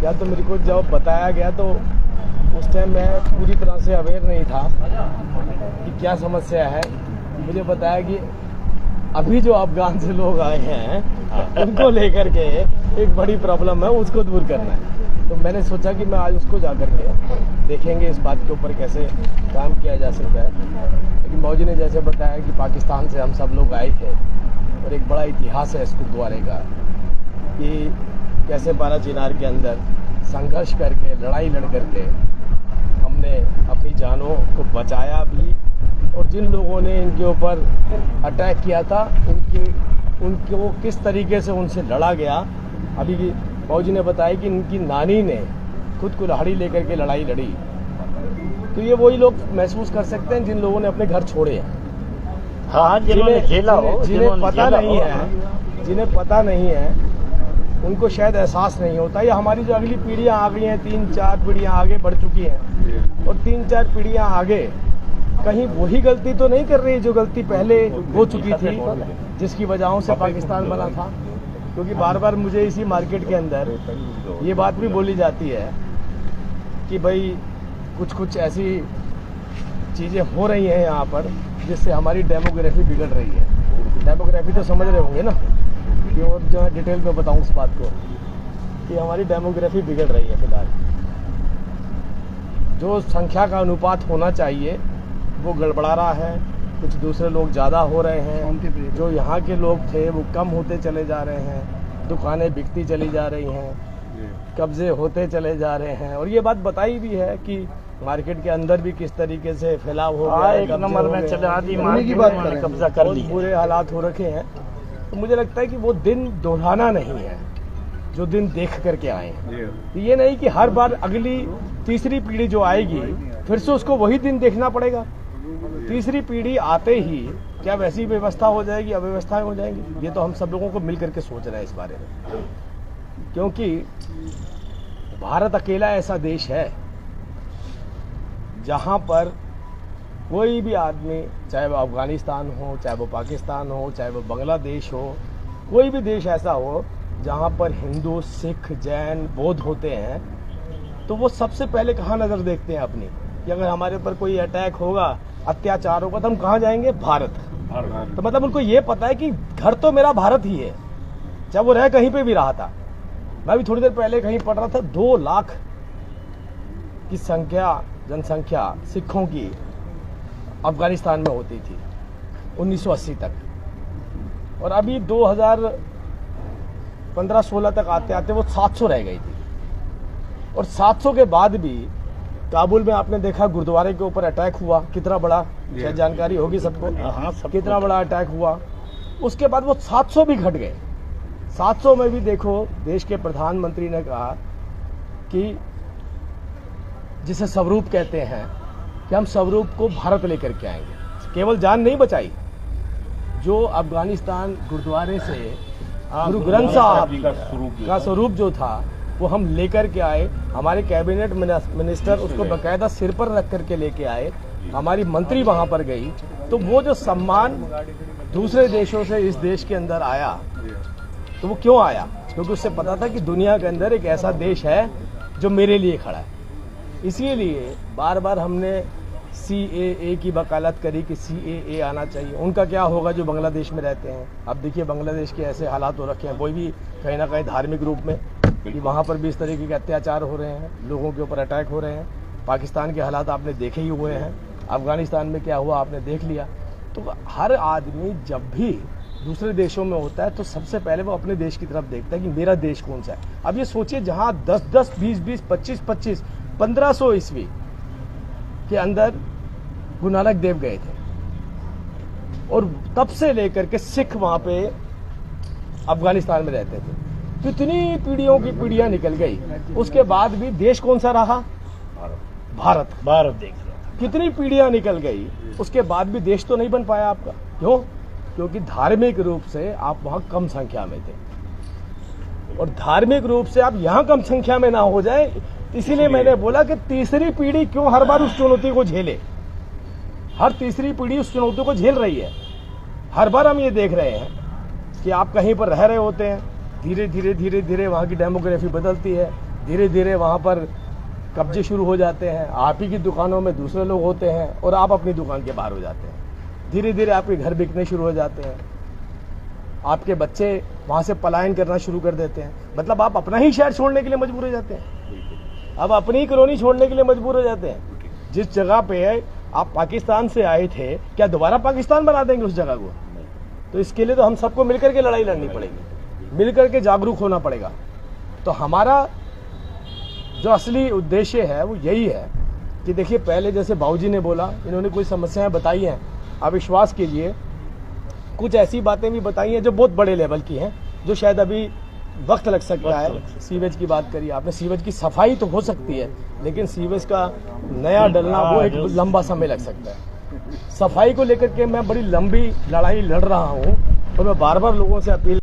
या तो मेरे को जब बताया गया तो उस टाइम मैं पूरी तरह से अवेयर नहीं था कि क्या समस्या है। मुझे बताया कि अभी जो अफगान से लोग आए हैं उनको लेकर के एक बड़ी प्रॉब्लम है, उसको दूर करना है। तो मैंने सोचा कि मैं आज उसको जा कर के देखेंगे इस बात के ऊपर कैसे काम किया जा सकता है। लेकिन मौजी ने जैसे बताया कि पाकिस्तान से हम सब लोग आए थे और एक बड़ा इतिहास है इस गुरुद्वारे का कि कैसे 12 चिनार के अंदर संघर्ष करके लड़ाई लड़ करके हमने अपनी जानों को बचाया भी, और जिन लोगों ने इनके ऊपर अटैक किया था उनको किस तरीके से उनसे लड़ा गया। अभी मौजी ने बताया कि इनकी नानी ने खुद कुल्हाड़ी लेकर के लड़ाई लड़ी। तो ये वही लोग महसूस कर सकते हैं जिन लोगों ने अपने घर छोड़े हैं। हाँ, जिन्हें पता नहीं है उनको शायद एहसास नहीं होता। या हमारी जो अगली पीढ़ियां आ गई हैं, 3-4 पीढ़ियां आगे बढ़ चुकी हैं, और 3-4 पीढ़ियां आगे कहीं वही गलती तो नहीं कर रही जो गलती पहले हो चुकी थी, जिसकी वजहों से पाकिस्तान बना था। क्योंकि बार बार मुझे इसी मार्केट के अंदर ये बात भी बोली जाती है कि भाई कुछ ऐसी चीज़ें हो रही हैं यहाँ पर जिससे हमारी डेमोग्राफी बिगड़ रही है। डेमोग्राफी तो समझ रहे होंगे ना, कि और जो है डिटेल में बताऊँ उस बात को कि हमारी डेमोग्राफी बिगड़ रही है। फिलहाल जो संख्या का अनुपात होना चाहिए वो गड़बड़ा रहा है। कुछ दूसरे लोग ज़्यादा हो रहे हैं, जो यहाँ के लोग थे वो कम होते चले जा रहे हैं, दुकानें बिकती चली जा रही हैं, कब्जे होते चले जा रहे हैं। और ये बात बताई भी है कि मार्केट के अंदर भी किस तरीके से फैलाव हो गया, एक नंबर में चले आदि कब्जा कर लिया, बुरे हालात हो रखे हैं। तो मुझे लगता है कि वो दिन दोहराना नहीं है जो दिन देख करके आए हैं। तो ये नहीं कि हर बार अगली तीसरी पीढ़ी जो आएगी फिर से उसको वही दिन देखना पड़ेगा। तीसरी पीढ़ी आते ही क्या वैसी व्यवस्था हो जाएगी, अव्यवस्थाएं हो जाएंगी? ये तो हम सब लोगों को मिलकर के सोच रहे हैं इस बारे में, क्योंकि भारत अकेला ऐसा देश है जहां पर कोई भी आदमी, चाहे वो अफगानिस्तान हो, चाहे वो पाकिस्तान हो, चाहे वो बांग्लादेश हो, कोई भी देश ऐसा हो जहां पर हिंदू, सिख, जैन, बौद्ध होते हैं, तो वो सबसे पहले कहाँ नजर देखते हैं अपनी, कि अगर हमारे ऊपर कोई अटैक होगा, अत्याचार होगा, तो हम कहाँ जाएंगे? भारत। तो मतलब उनको ये पता है कि घर तो मेरा भारत ही है, चाहे वो रह कहीं पे भी रहा था। मैं भी थोड़ी देर पहले कहीं पढ़ रहा था 2 लाख की जनसंख्या सिखों की अफगानिस्तान में होती थी 1980 तक, और अभी 2015-16 तक आते आते वो 700 रह गई थी। और 700 के बाद भी काबुल में आपने देखा गुरुद्वारे के ऊपर अटैक हुआ, कितना बड़ा, शायद जानकारी होगी सबको, कितना बड़ा अटैक हुआ। उसके बाद वो 700 भी घट गए। 700 में भी देखो, देश के प्रधानमंत्री ने कहा कि जिसे स्वरूप कहते हैं कि हम स्वरूप को भारत लेकर के आएंगे। केवल जान नहीं बचाई, जो अफगानिस्तान गुरुद्वारे से गुरु ग्रंथ साहब का स्वरूप जो था वो हम लेकर के आए। हमारे कैबिनेट मिनिस्टर उसको बकायदा सिर पर रख करके लेके आए, हमारी मंत्री वहां पर गई। तो वो जो सम्मान दूसरे देशों से इस देश के अंदर आया, तो वो क्यों आया? क्योंकि उससे पता था कि दुनिया के अंदर एक ऐसा देश है जो मेरे लिए खड़ा है। इसीलिए बार बार हमने CAA की वकालत करी कि CAA आना चाहिए। उनका क्या होगा जो बांग्लादेश में रहते हैं? अब देखिए बांग्लादेश के ऐसे हालात हो रखे हैं, वो भी कहीं ना कहीं धार्मिक रूप में, कि वहाँ पर भी इस तरीके के अत्याचार हो रहे हैं, लोगों के ऊपर अटैक हो रहे हैं। पाकिस्तान के हालात आपने देखे ही हुए हैं, अफगानिस्तान में क्या हुआ आपने देख लिया। तो हर आदमी जब भी दूसरे देशों में होता है तो सबसे पहले वो अपने देश की तरफ देखता है कि मेरा देश कौन सा है। अब ये सोचिए, जहाँ 10-10, 20-20, 25-25, 1500 ईस्वी के अंदर गुरु नानक देव गए थे, और तब से लेकर के सिख वहां पे अफगानिस्तान में रहते थे। कितनी पीढ़ियों की पीढ़ियां निकल गई, उसके बाद भी देश कौन सा रहा? भारत। देख रहा। कितनी पीढ़ियां निकल गई, उसके बाद भी देश तो नहीं बन पाया आपका। क्यों? क्योंकि धार्मिक रूप से आप वहां कम संख्या में थे, और धार्मिक रूप से आप यहां कम संख्या में ना हो जाए, इसीलिए मैंने बोला कि तीसरी पीढ़ी क्यों हर बार उस चुनौती को झेले। हर तीसरी पीढ़ी उस चुनौती को झेल रही है। हर बार हम ये देख रहे हैं कि आप कहीं पर रह रहे होते हैं, धीरे धीरे धीरे धीरे वहाँ की डेमोग्राफी बदलती है, धीरे धीरे वहाँ पर कब्जे शुरू हो जाते हैं, आप ही की दुकानों में दूसरे लोग होते हैं और आप अपनी दुकान के बाहर हो जाते हैं। धीरे धीरे आपके घर बिकने शुरू हो जाते हैं, आपके बच्चे वहाँ से पलायन करना शुरू कर देते हैं। मतलब आप अपना ही शहर छोड़ने के लिए मजबूर हो जाते हैं, अब अपनी ही कॉलोनी छोड़ने के लिए मजबूर हो जाते हैं। जिस जगह पे आप पाकिस्तान से आए थे, क्या दोबारा पाकिस्तान बना देंगे उस जगह को? तो इसके लिए तो हम सबको मिलकर के लड़ाई लड़नी पड़ेगी, मिलकर के जागरूक होना पड़ेगा। तो हमारा जो असली उद्देश्य है वो यही है कि देखिए, पहले जैसे बाबूजी ने बोला, इन्होंने कुछ समस्याएं बताई हैं, आप विश्वास कीजिए कुछ ऐसी बातें भी बताई हैं जो बहुत बड़े लेवल की हैं, जो शायद अभी वक्त लग सकता है। सीवेज की बात करी आपने, सीवेज की सफाई तो हो सकती है, लेकिन सीवेज का नया डलना वो एक लंबा समय लग सकता है। सफाई को लेकर के मैं बड़ी लंबी लड़ाई लड़ रहा हूँ और मैं बार बार लोगों से अपील